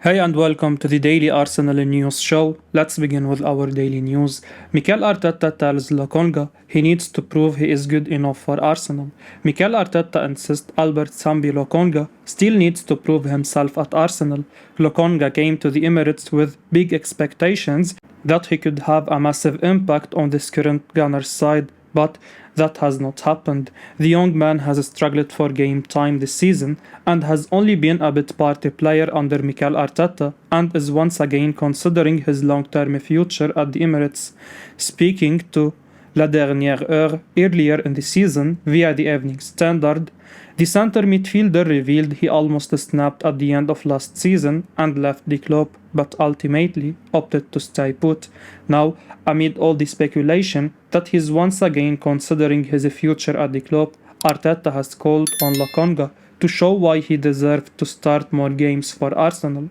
Hey and welcome to the Daily Arsenal News Show. Let's begin with our daily news. Mikel Arteta tells Lokonga he needs to prove he is good enough for Arsenal. Mikel Arteta insists Albert Sambi Lokonga still needs to prove himself at Arsenal. Lokonga came to the Emirates with big expectations that he could have a massive impact on this current Gunners side, but that has not happened. The young man has struggled for game time this season and has only been a bit party player under Mikel Arteta and is once again considering his long-term future at the Emirates. Speaking to La Dernière Heure earlier in the season via the Evening Standard, the center midfielder revealed he almost snapped at the end of last season and left the club, but ultimately opted to stay put. Now, amid all the speculation that he's once again considering his future at the club, Arteta has called on Lokonga to show why he deserved to start more games for Arsenal.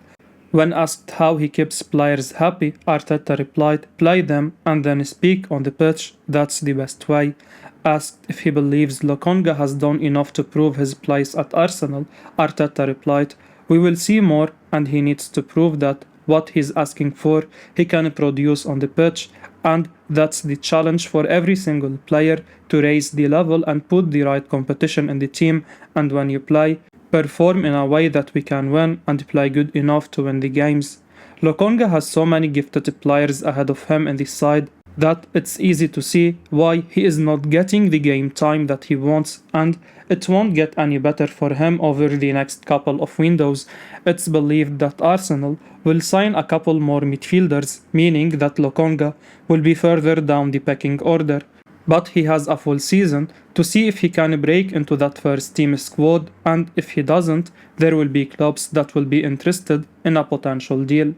When asked how he keeps players happy, Arteta replied, "Play them and then speak on the pitch, that's the best way." Asked if he believes Lokonga has done enough to prove his place at Arsenal, Arteta replied, "We will see more and he needs to prove that what he's asking for, he can produce on the pitch, and that's the challenge for every single player, to raise the level and put the right competition in the team, and when you play, perform in a way that we can win and play good enough to win the games." Lokonga has so many gifted players ahead of him in the side that it's easy to see why he is not getting the game time that he wants, and it won't get any better for him over the next couple of windows. It's believed that Arsenal will sign a couple more midfielders, meaning that Lokonga will be further down the pecking order. But he has a full season to see if he can break into that first team squad, and if he doesn't, there will be clubs that will be interested in a potential deal.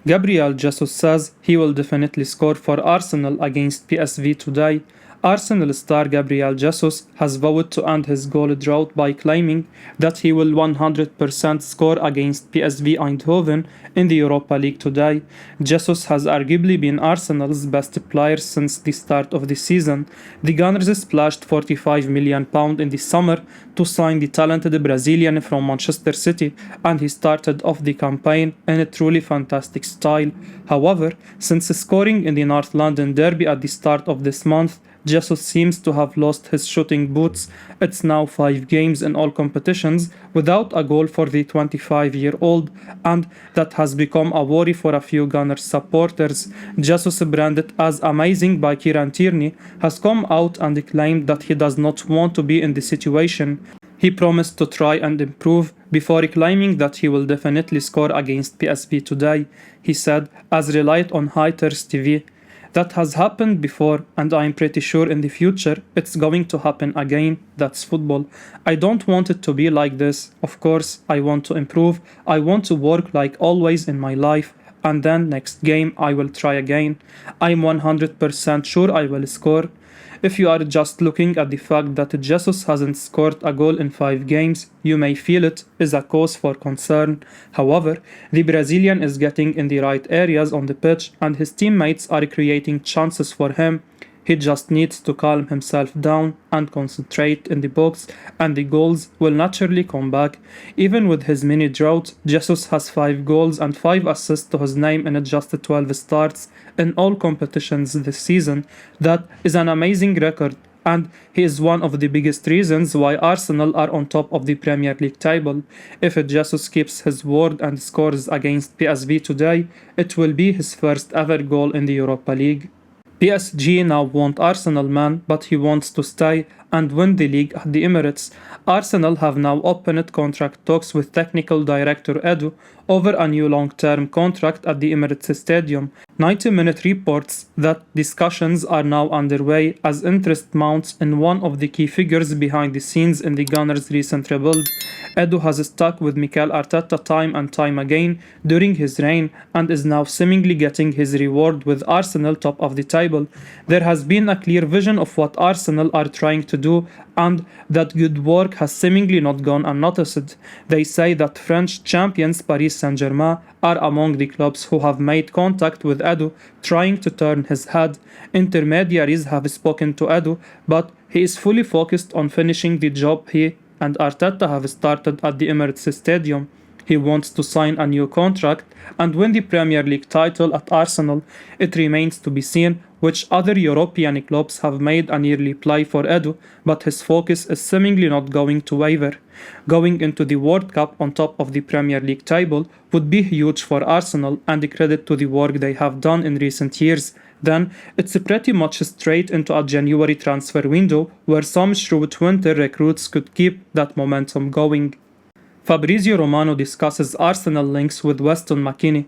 Gabriel Jesus says he will definitely score for Arsenal against PSV today. Arsenal star Gabriel Jesus has vowed to end his goal drought by claiming that he will 100% score against PSV Eindhoven in the Europa League today. Jesus has arguably been Arsenal's best player since the start of the season. The Gunners splashed £45 million in the summer to sign the talented Brazilian from Manchester City, and he started off the campaign in a truly fantastic style. However, since scoring in the North London derby at the start of this month, Jesus seems to have lost his shooting boots. It's now 5 games in all competitions without a goal for the 25-year-old, and that has become a worry for a few Gunners supporters. Jesus, branded as amazing by Kieran Tierney, has come out and claimed that he does not want to be in the situation. He promised to try and improve before claiming that he will definitely score against PSV today. He said, as relied on Highter's TV, "That has happened before, and I'm pretty sure in the future it's going to happen again. That's football. I don't want it to be like this. Of course, I want to improve. I want to work like always in my life, and then next game I will try again. I'm 100% sure I will score." If you are just looking at the fact that Jesus hasn't scored a goal in 5 games, you may feel it is a cause for concern. However, the Brazilian is getting in the right areas on the pitch, and his teammates are creating chances for him. He just needs to calm himself down and concentrate in the box, and the goals will naturally come back. Even with his mini drought, Jesus has 5 goals and 5 assists to his name in just 12 starts in all competitions this season. That is an amazing record, and he is one of the biggest reasons why Arsenal are on top of the Premier League table. If Jesus keeps his word and scores against PSV today, it will be his first ever goal in the Europa League. PSG now want Arsenal man, but he wants to stay and win the league at the Emirates. Arsenal have now opened contract talks with technical director Edu over a new long-term contract at the Emirates Stadium. 90-minute reports that discussions are now underway as interest mounts in one of the key figures behind the scenes in the Gunners' recent rebuild. Edu has stuck with Mikel Arteta time and time again during his reign and is now seemingly getting his reward with Arsenal top of the table. There has been a clear vision of what Arsenal are trying to do, and that good work has seemingly not gone unnoticed. They say that French champions Paris Saint-Germain are among the clubs who have made contact with Edu, trying to turn his head. Intermediaries have spoken to Edu, but he is fully focused on finishing the job he and Arteta have started at the Emirates Stadium. he wants to sign a new contract and win the Premier League title at Arsenal. It remains to be seen which other European clubs have made an early play for Edu, but his focus is seemingly not going to waver. Going into the World Cup on top of the Premier League table would be huge for Arsenal and a credit to the work they have done in recent years. Then, it's pretty much straight into a January transfer window where some shrewd winter recruits could keep that momentum going. Fabrizio Romano discusses Arsenal links with Weston McKennie.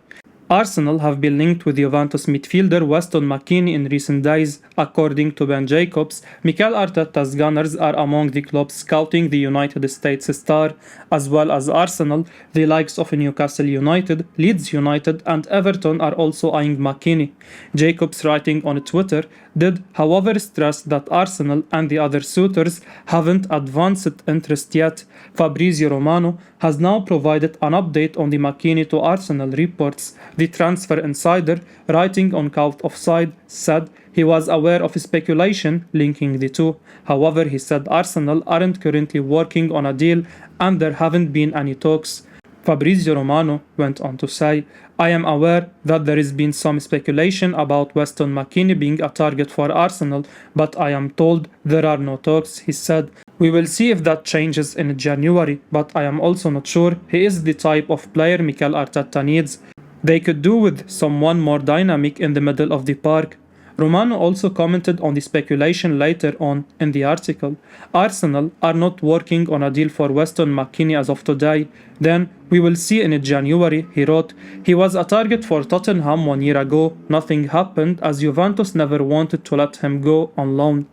Arsenal have been linked with Juventus midfielder Weston McKennie in recent days. According to Ben Jacobs, Mikel Arteta's Gunners are among the clubs scouting the United States star, as well as Arsenal. The likes of Newcastle United, Leeds United and Everton are also eyeing McKennie. Jacobs, writing on Twitter, did however stress that Arsenal and the other suitors haven't advanced interest yet. Fabrizio Romano has now provided an update on the McKennie to Arsenal reports. The transfer insider, writing on Count Offside, said he was aware of speculation linking the two. However, he said Arsenal aren't currently working on a deal and there haven't been any talks. Fabrizio Romano went on to say, I am aware that there has been some speculation about Weston McKennie being a target for Arsenal, but I am told there are no talks, he said. We will see if that changes in January, but I am also not sure he is the type of player Mikel Arteta needs. They could do with someone more dynamic in the middle of the park. Romano also commented on the speculation later on in the article. Arsenal are not working on a deal for Weston McKennie as of today. Then we will see in January, he wrote. He was a target for Tottenham 1 year ago. Nothing happened as Juventus never wanted to let him go on loan.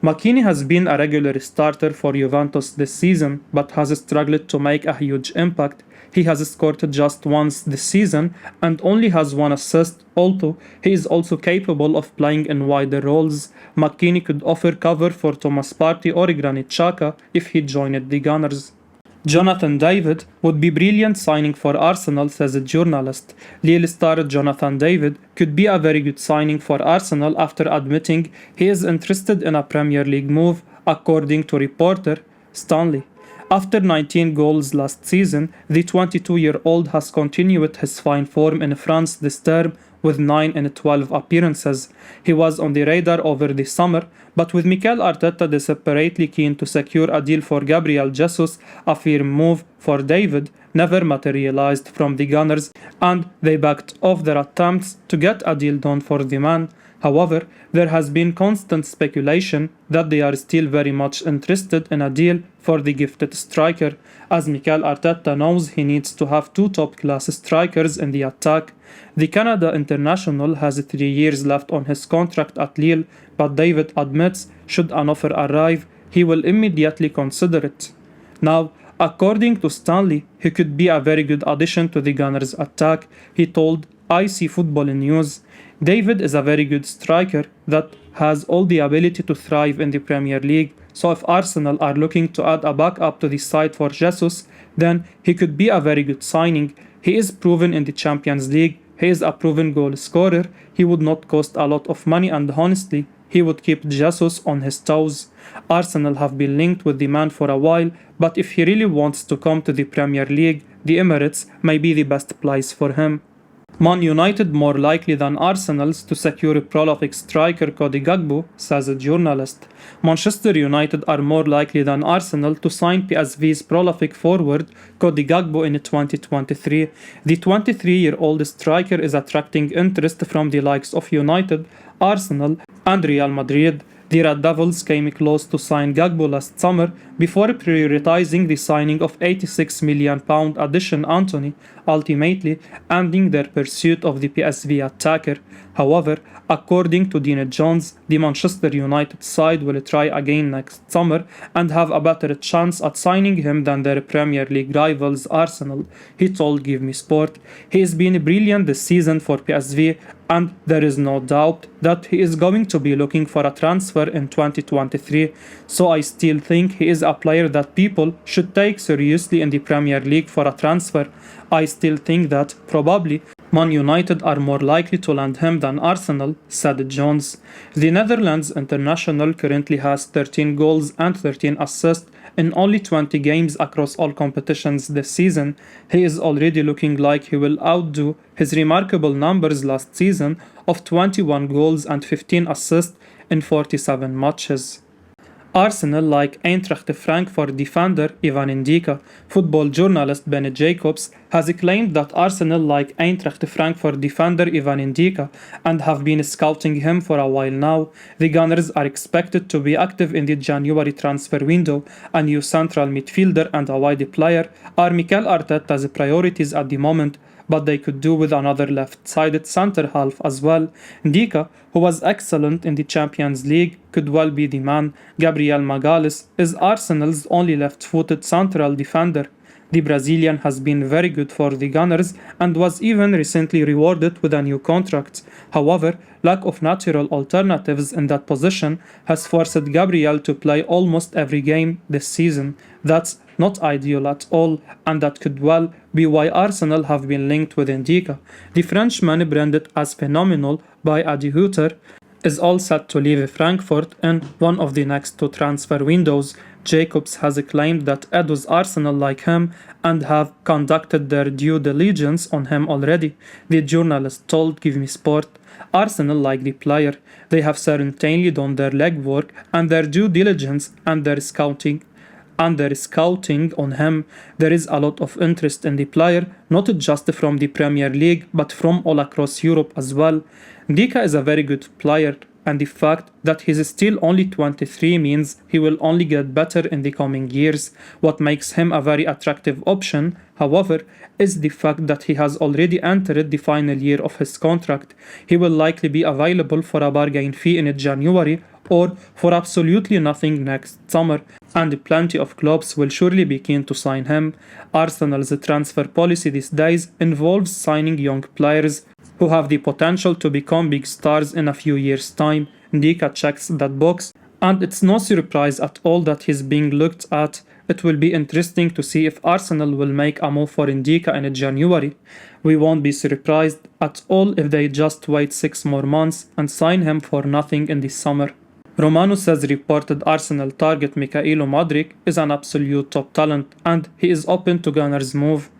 McKennie has been a regular starter for Juventus this season, but has struggled to make a huge impact. He has scored just once this season and only has one assist, although he is also capable of playing in wider roles. McKennie could offer cover for Thomas Partey or Granit Xhaka if he joined the Gunners. Jonathan David would be brilliant signing for Arsenal, says a journalist. Lille star Jonathan David could be a very good signing for Arsenal after admitting he is interested in a Premier League move, according to reporter Stanley. After 19 goals last season, the 22-year-old has continued his fine form in France this term with 9 in 12 appearances. He was on the radar over the summer, but with Mikel Arteta desperately keen to secure a deal for Gabriel Jesus, a firm move for David never materialized from the Gunners, and they backed off their attempts to get a deal done for the man. However, there has been constant speculation that they are still very much interested in a deal for the gifted striker. As Mikel Arteta knows, he needs to have two top-class strikers in the attack. The Canada international has 3 years left on his contract at Lille, but David admits should an offer arrive, he will immediately consider it. Now, according to Stanley, he could be a very good addition to the Gunners' attack, he told IC Football News. David is a very good striker that has all the ability to thrive in the Premier League, so if Arsenal are looking to add a backup to the side for Jesus, then he could be a very good signing. He is proven in the Champions League, he is a proven goal scorer, he would not cost a lot of money and honestly, he would keep Jesus on his toes. Arsenal have been linked with the man for a while, but if he really wants to come to the Premier League, the Emirates may be the best place for him. Man United more likely than Arsenal's to secure prolific striker Cody Gakpo, says a journalist. Manchester United are more likely than Arsenal to sign PSV's prolific forward Cody Gakpo in 2023. The 23-year-old striker is attracting interest from the likes of United, Arsenal and Real Madrid. The Red Devils came close to sign Gakpo last summer before prioritizing the signing of £86 million addition Anthony, ultimately ending their pursuit of the PSV attacker. However, according to Dean Jones, the Manchester United side will try again next summer and have a better chance at signing him than their Premier League rivals Arsenal, he told Give Me Sport. He has been brilliant this season for PSV and there is no doubt that he is going to be looking for a transfer in 2023, so I still think he is a player that people should take seriously in the Premier League for a transfer. I still think that, probably, Man United are more likely to land him than Arsenal, said Jones. The Netherlands international currently has 13 goals and 13 assists in only 20 games across all competitions this season. He is already looking like he will outdo his remarkable numbers last season of 21 goals and 15 assists in 47 matches. Arsenal like Eintracht Frankfurt defender Evan Ndicka. Football journalist Ben Jacobs has claimed that Arsenal like Eintracht Frankfurt defender Evan Ndicka and have been scouting him for a while now. The Gunners are expected to be active in the January transfer window. A new central midfielder and a wide player are Mikel Arteta's priorities at the moment, but they could do with another left-sided centre-half as well. Ndicka, who was excellent in the Champions League, could well be the man. Gabriel Jesus is Arsenal's only left-footed central defender. The Brazilian has been very good for the Gunners and was even recently rewarded with a new contract. However, lack of natural alternatives in that position has forced Gabriel to play almost every game this season. That's not ideal at all, and that could well be why Arsenal have been linked with Ndicka. The Frenchman, branded as phenomenal by Adi Hütter, is all set to leave Frankfurt in one of the next two transfer windows. Jacobs has claimed that Edo's Arsenal like him and have conducted their due diligence on him already. The journalist told Give Me Sport, Arsenal like the player. They have certainly done their legwork and their due diligence and their scouting on him. There is a lot of interest in the player, not just from the Premier League, but from all across Europe as well. Ndicka is a very good player, and the fact that he's still only 23 means he will only get better in the coming years. What makes him a very attractive option, however, is the fact that he has already entered the final year of his contract. He will likely be available for a bargain fee in January or for absolutely nothing next summer, and plenty of clubs will surely be keen to sign him. Arsenal's transfer policy these days involves signing young players who have the potential to become big stars in a few years' time. Ndicka checks that box, and it's no surprise at all that he's being looked at. It will be interesting to see if Arsenal will make a move for Ndicka in January. We won't be surprised at all if they just wait 6 more months and sign him for nothing in the summer. Romano says reported Arsenal target Mikhailo Modric is an absolute top talent and he is open to Gunners' move.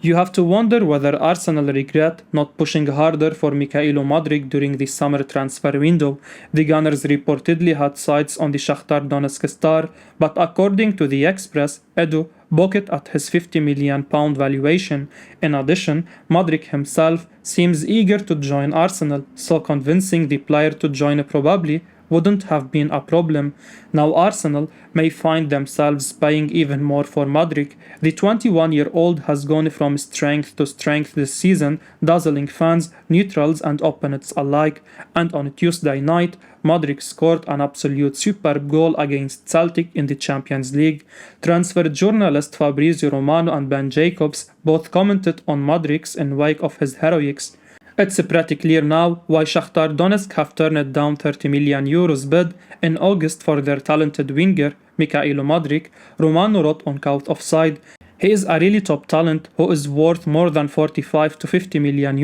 You have to wonder whether Arsenal regret not pushing harder for Mikhailo Modric during the summer transfer window. The Gunners reportedly had sights on the Shakhtar Donetsk star, but according to the Express, Edu booked it at his £50 million valuation. In addition, Modric himself seems eager to join Arsenal, so convincing the player to join probably wouldn't have been a problem. Now Arsenal may find themselves paying even more for Modric. The 21-year-old has gone from strength to strength this season, dazzling fans, neutrals and opponents alike. And on Tuesday night, Modric scored an absolute superb goal against Celtic in the Champions League. Transfer journalist Fabrizio Romano and Ben Jacobs both commented on Modric's in wake of his heroics. It's pretty clear now why Shakhtar Donetsk have turned down €30 million bid in August for their talented winger, Mikhailo Modric. Romano wrote on Count Offside, he is a really top talent who is worth more than 45 to €50 million,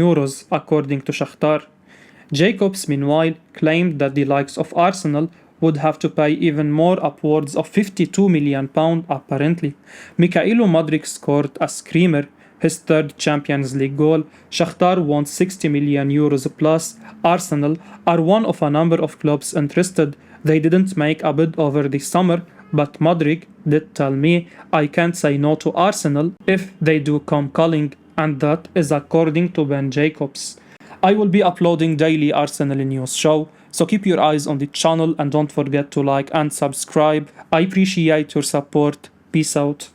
according to Shakhtar. Jacobs, meanwhile, claimed that the likes of Arsenal would have to pay even more, upwards of £52 million apparently. Mikhailo Modric scored a screamer, his third Champions League goal. Shakhtar wants €60 million plus. Arsenal are one of a number of clubs interested. They didn't make a bid over the summer, but Modric did tell me I can't say no to Arsenal if they do come calling, and that is according to Ben Jacobs. I will be uploading daily Arsenal news show, so keep your eyes on the channel and don't forget to like and subscribe. I appreciate your support. Peace out.